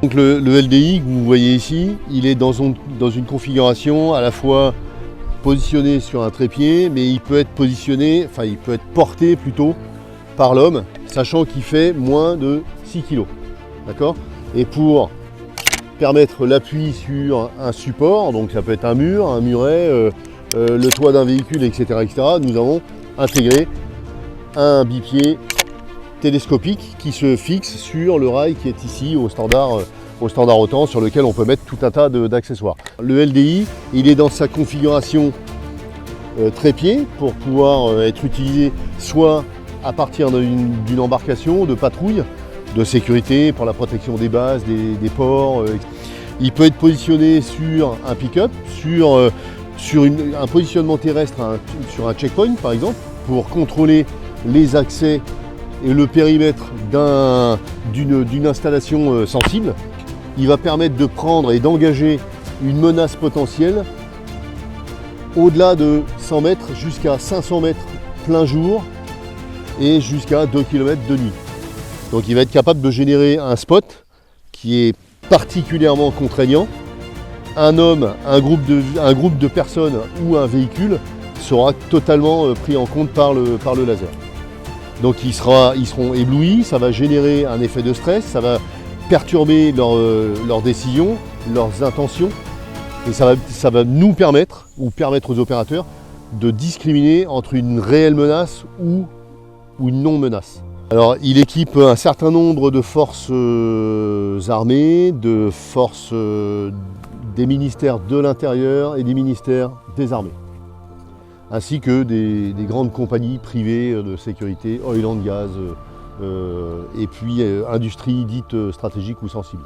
Donc le LDI que vous voyez ici, il est dans une configuration à la fois positionné sur un trépied, mais il peut être porté plutôt par l'homme, sachant qu'il fait moins de 6 kg. D'accord ? Et pour permettre l'appui sur un support, donc ça peut être un mur, un muret, le toit d'un véhicule, etc., nous avons intégré un bipied télescopique qui se fixe sur le rail qui est ici au standard OTAN, sur lequel on peut mettre tout un tas d'accessoires. Le LDI, il est dans sa configuration trépied pour pouvoir être utilisé soit à partir d'une embarcation de patrouille, de sécurité pour la protection des bases, des ports. Il peut être positionné sur un pick-up, sur un positionnement terrestre, sur un checkpoint par exemple, pour contrôler les accès et le périmètre d'une installation sensible. Il va permettre de prendre et d'engager une menace potentielle au-delà de 100 mètres jusqu'à 500 mètres plein jour et jusqu'à 2 km de nuit. Donc il va être capable de générer un spot qui est particulièrement contraignant. Un homme, un groupe de personnes ou un véhicule sera totalement pris en compte par le laser. Donc ils seront éblouis, ça va générer un effet de stress, ça va perturber leurs décisions, leurs intentions, et ça va nous permettre, ou permettre aux opérateurs, de discriminer entre une réelle menace ou une non-menace. Alors il équipe un certain nombre de forces armées, de forces des ministères de l'Intérieur et des ministères des Armées, ainsi que des grandes compagnies privées de sécurité, oil and gas, et puis industrie dite stratégique ou sensible.